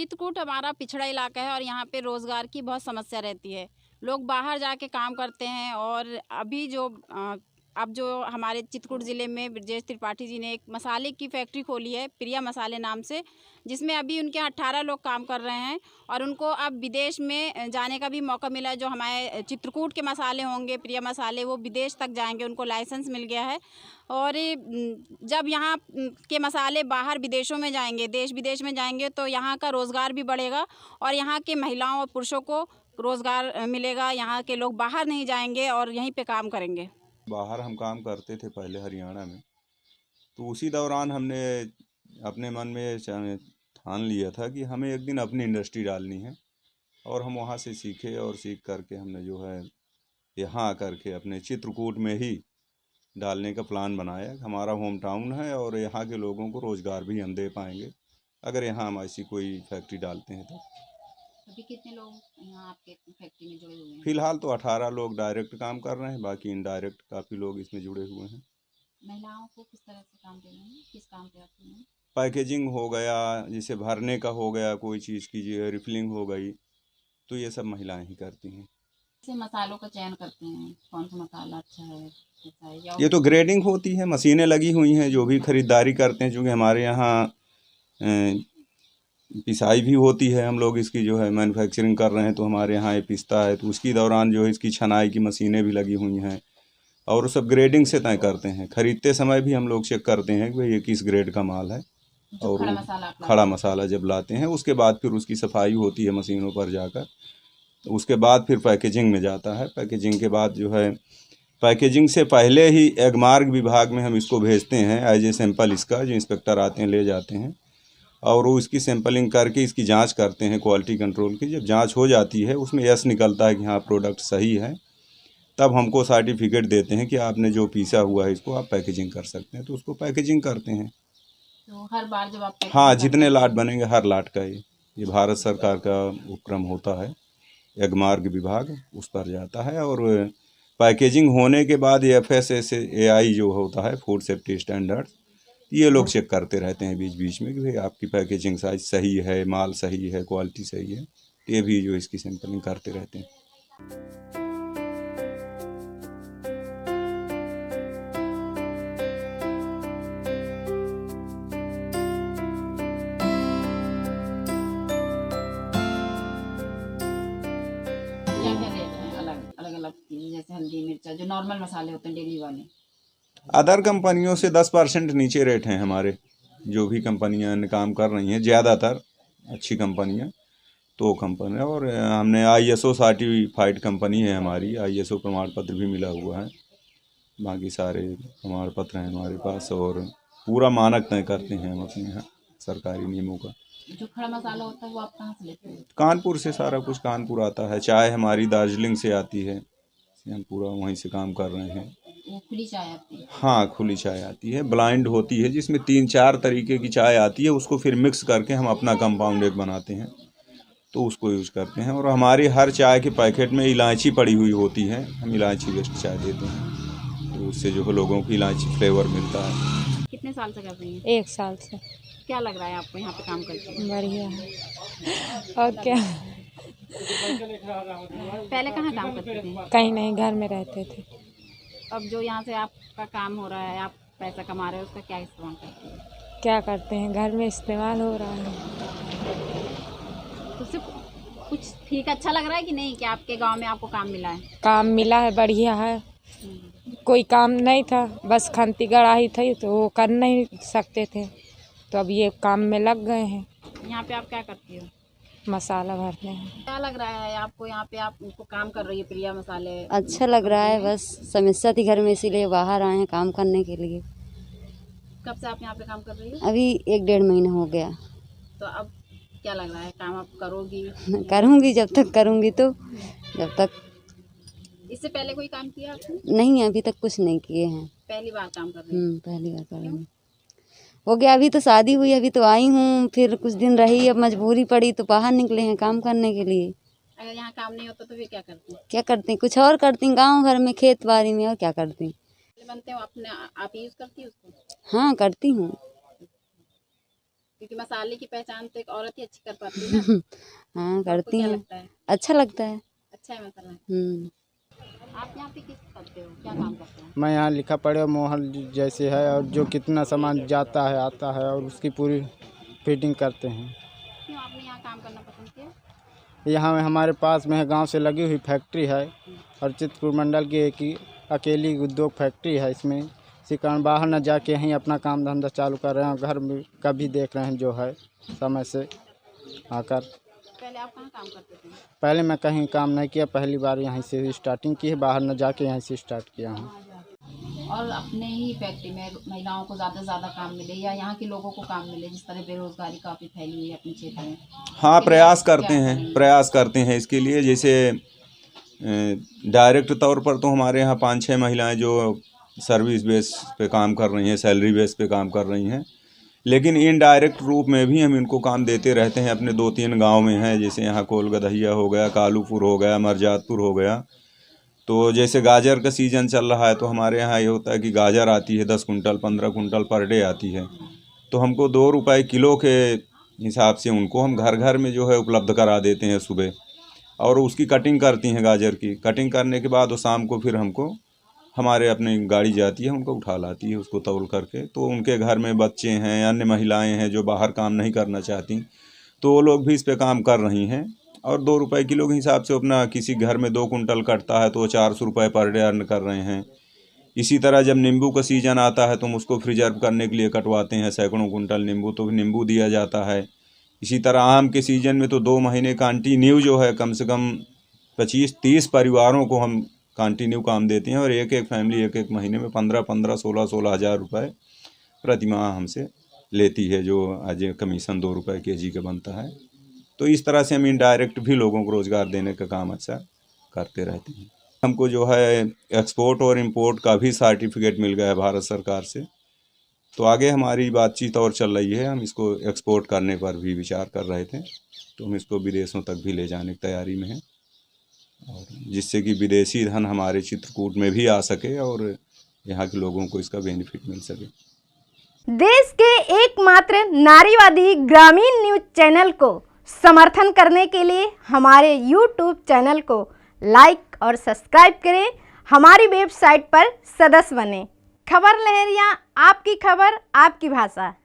चित्रकूट हमारा पिछड़ा इलाका है और यहाँ पे रोज़गार की बहुत समस्या रहती है। लोग बाहर जाके काम करते हैं और अभी अब जो हमारे चित्रकूट ज़िले में ब्रजेश त्रिपाठी जी ने एक मसाले की फैक्ट्री खोली है, प्रिया मसाले नाम से, जिसमें अभी उनके 18 लोग काम कर रहे हैं और उनको अब विदेश में जाने का भी मौका मिला। जो हमारे चित्रकूट के मसाले होंगे, प्रिया मसाले, वो विदेश तक जाएंगे, उनको लाइसेंस मिल गया है। और जब यहाँ के मसाले बाहर विदेशों में जाएंगे, देश विदेश में जाएंगे, तो यहाँ का रोज़गार भी बढ़ेगा और यहाँ के महिलाओं और पुरुषों को रोज़गार मिलेगा। यहाँ के लोग बाहर नहीं जाएंगे और यहीं पे काम करेंगे। बाहर हम काम करते थे पहले हरियाणा में, तो उसी दौरान हमने अपने मन में ठान लिया था कि हमें एक दिन अपनी इंडस्ट्री डालनी है और हम वहाँ से सीखे और सीख करके हमने जो है यहाँ आकर के अपने चित्रकूट में ही डालने का प्लान बनाया। हमारा होम टाउन है और यहाँ के लोगों को रोज़गार भी हम दे पाएंगे अगर यहाँ हम ऐसी कोई फैक्ट्री डालते हैं तो। अभी कितने लोग यहाँ आपके फैक्ट्री में जुड़े हुए हैं? फिलहाल तो 18 लोग डायरेक्ट काम कर रहे हैं, बाकी इनडायरेक्ट काफ़ी लोग इसमें जुड़े हुए हैं। महिलाओं को किस तरह से काम देना है, किस काम पे आती हैं? पैकेजिंग हो गया, जैसे भरने का हो गया, कोई चीज़ की रिफिलिंग हो गई, तो ये सब महिलाएं ही करती हैं। कैसे मसालों का चयन करते हैं, कौन सा मसाला अच्छा है, कैसा है? या ये तो ग्रेडिंग होती है, मशीनें लगी हुई हैं, जो भी ख़रीदारी करते हैं, चूँकि हमारे यहाँ पिसाई भी होती है, हम लोग इसकी जो है मैन्युफैक्चरिंग कर रहे हैं, तो हमारे यहाँ ये पिसता है, तो उसकी दौरान जो है इसकी छनाई की मशीनें भी लगी हुई हैं और सब ग्रेडिंग से तय करते हैं। ख़रीदते समय भी हम लोग चेक करते हैं कि भाई ये किस ग्रेड का माल है, और खड़ा मसाला जब लाते हैं उसके बाद फिर उसकी सफाई होती है मशीनों पर जाकर, तो उसके बाद फिर पैकेजिंग में जाता है। पैकेजिंग के बाद जो है, पैकेजिंग से पहले ही एगमार्ग विभाग में हम इसको भेजते हैं एज ए सैंपल। इसका जो इंस्पेक्टर आते हैं ले जाते हैं और वो इसकी सैंपलिंग करके इसकी जांच करते हैं क्वालिटी कंट्रोल की। जब जांच हो जाती है उसमें यस निकलता है कि हाँ प्रोडक्ट सही है, तब हमको सर्टिफिकेट देते हैं कि आपने जो पीसा हुआ है इसको आप पैकेजिंग कर सकते हैं, तो उसको पैकेजिंग करते हैं। तो हर बार जब आप हाँ, जितने लाट बनेंगे हर लाट का ये भारत सरकार का उपक्रम होता है, एगमार्ग विभाग उस पर जाता है। और पैकेजिंग होने के बाद FSSAI जो होता है, फूड सेफ्टी स्टैंडर्ड्स, ये लोग चेक करते रहते हैं बीच बीच में कि भाई आपकी पैकेजिंग साइज सही है, माल सही है, क्वालिटी सही है, ये भी जो इसकी सैंपलिंग करते रहते हैं। क्या-क्या रेट हैं अलग-अलग चीज़, जैसे हल्दी, मिर्चा, जो नॉर्मल मसाले होते हैं डेली वाले? अदर कंपनियों से 10% नीचे रेट हैं हमारे। जो भी कंपनियां काम कर रही हैं, ज़्यादातर अच्छी कंपनियां तो कंपनी, और हमने ISO सर्टिफाइड कंपनी है हमारी, ISO प्रमाण पत्र भी मिला हुआ है। बाकी सारे प्रमाण पत्र हैं हमारे पास और पूरा मानक तय करते हैं हम अपने यहाँ सरकारी नियमों का। जो खड़ा मसाला होता है वो आप कहाँ से लेते हैं? कानपुर से सारा कुछ कानपुर आता है। चाय हमारी दार्जिलिंग से आती है, हम पूरा वहीं से काम कर रहे हैं। वो खुली चाय आती है? हाँ, खुली चाय आती है, ब्लाइंड होती है, जिसमें 3-4 तरीके की चाय आती है, उसको फिर मिक्स करके हम अपना कंपाउंड एक बनाते हैं, तो उसको यूज़ करते हैं। और हमारी हर चाय के पैकेट में इलायची पड़ी हुई होती है, हम इलायची बेस्ड चाय देते हैं, तो उससे जो है लोगों को इलायची फ्लेवर मिलता है। कितने साल से कर रही हैं? 1 साल से। क्या लग रहा है आपको यहाँ पे काम करके? बढ़िया है। और क्या, पहले कहाँ काम करते थे? कहीं नहीं, घर में रहते थे। अब जो यहाँ से आपका काम हो रहा है, आप पैसा कमा रहे हो, उसका क्या इस्तेमाल करते हैं? क्या करते हैं, घर में इस्तेमाल हो रहा है। तो उससे कुछ ठीक अच्छा लग रहा है कि नहीं, कि आपके गांव में आपको काम मिला है? काम मिला है, बढ़िया है। कोई काम नहीं था, बस खंती गड़ाही थी तो वो कर नहीं सकते थे, तो अब ये काम में लग गए हैं। यहाँ पे आप क्या करती हो? मसाला भरते हैं। क्या लग रहा है आपको यहाँ पे, आप उनको काम कर रही है प्रिया मसाले? अच्छा लग रहा है, बस समस्या थी घर में, इसीलिए बाहर आए हैं काम करने के लिए। कब से आप यहाँ पे काम कर रही हो? अभी 1-1.5 महीना हो गया। तो अब क्या लग रहा है, काम आप करोगी? करूँगी, जब तक करूँगी, तो जब तक। इससे पहले कोई काम किया आपने? नहीं, अभी तक कुछ नहीं किए हैं। पहली बार काम कर रही हैं? पहली बार कर रही हूँ। हो गया, अभी तो शादी हुई, अभी तो आई हूँ, फिर कुछ दिन रही, अब मजबूरी पड़ी तो बाहर निकले हैं काम करने के लिए। अगर यहाँ काम नहीं होता तो फिर क्या करती? क्या करती, कुछ और करती, गाँव घर में खेत बाड़ी में, और क्या करती। बनते हो अपने आप यूज़ करती है उसको? हाँ, करती हूँ। क्योंकि मसाले की पहचान तो एक औरत ही अच्छी कर पाती है ना। हाँ आपको करती क्या हैं। लगता है? अच्छा लगता है। अच्छा है मसाला। हम्म। आप यहाँ पे किस करते हो, क्या काम करते हैं? मैं यहाँ लिखा पढ़े मोहल जैसे है, और जो कितना सामान जाता है आता है और उसकी पूरी फिटिंग करते हैं। क्यों आपने यहाँ काम करना पसंद किया? यहाँ में हमारे पास में है, गांव से लगी हुई फैक्ट्री है और चित्रकूट मंडल की एक ही अकेली उद्योग फैक्ट्री है। इसमें इसी कारण बाहर न जाके यहीं अपना काम धंधा चालू कर रहे हैं, घर में का भी देख रहे हैं जो है समय से आकर। पहले आप कहाँ काम करते थे? पहले मैं कहीं काम नहीं किया, पहली बार यहीं से स्टार्टिंग की है, बाहर न जाके यहीं से स्टार्ट किया हूँ। और अपने ही फैक्ट्री में महिलाओं को ज़्यादा से ज़्यादा काम मिले या यहाँ के लोगों को काम मिले, जिस तरह बेरोजगारी काफ़ी फैली हुई है अपने क्षेत्र में? हाँ, इसके लिए आप क्या करेंगे? प्रयास करते हैं इसके लिए। जैसे डायरेक्ट तौर पर तो हमारे यहाँ 5-6 महिलाएं जो सर्विस बेस पे काम कर रही हैं, सैलरी बेस पे काम कर रही हैं, लेकिन इनडायरेक्ट रूप में भी हम इनको काम देते रहते हैं। अपने 2-3 गांव में हैं, जैसे यहाँ कोलगदहिया हो गया, कालूपुर हो गया, मरजातपुर हो गया। तो जैसे गाजर का सीज़न चल रहा है तो हमारे यहाँ ये होता है कि गाजर आती है 10 कुंटल 15 कुंटल पर डे आती है, तो हमको 2 रुपये किलो के हिसाब से उनको हम घर घर में जो है उपलब्ध करा देते हैं सुबह, और उसकी कटिंग करती हैं। गाजर की कटिंग करने के बाद वो शाम को फिर हमको हमारे अपनी गाड़ी जाती है, उनको उठा लाती है उसको तौल करके। तो उनके घर में बच्चे हैं, अन्य महिलाएं हैं जो बाहर काम नहीं करना चाहती, तो वो लोग भी इस पे काम कर रही हैं। और 2 रुपये किलो के हिसाब से अपना किसी घर में 2 कुंटल कटता है तो वो 400 रुपये पर डे अर्न कर रहे हैं। इसी तरह जब नींबू का सीज़न आता है तो हम उसको प्रिजर्व करने के लिए कटवाते हैं सैकड़ों कुंटल नींबू, तो नींबू दिया जाता है। इसी तरह आम के सीज़न में तो 2 महीने कंटिन्यू जो है कम से कम 25-30 परिवारों को हम कंटिन्यू काम देते हैं, और एक एक फैमिली एक एक महीने में 15-15, 16-16 हज़ार रुपये प्रति माह हमसे लेती है, जो आज कमीशन 2 रुपये kg का बनता है। तो इस तरह से हम इनडायरेक्ट भी लोगों को रोज़गार देने का काम अच्छा करते रहते हैं। हमको जो है एक्सपोर्ट और इंपोर्ट का भी सर्टिफिकेट मिल गया है भारत सरकार से, तो आगे हमारी बातचीत और चल रही है। हम इसको एक्सपोर्ट करने पर भी विचार कर रहे थे, तो हम इसको विदेशों तक भी ले जाने की तैयारी में हैं, और जिससे कि विदेशी धन हमारे चित्रकूट में भी आ सके और यहाँ के लोगों को इसका बेनिफिट मिल सके। देश के एकमात्र नारीवादी ग्रामीण न्यूज चैनल को समर्थन करने के लिए हमारे YouTube चैनल को लाइक और सब्सक्राइब करें। हमारी वेबसाइट पर सदस्य बने। खबर लहरिया, आपकी खबर आपकी भाषा।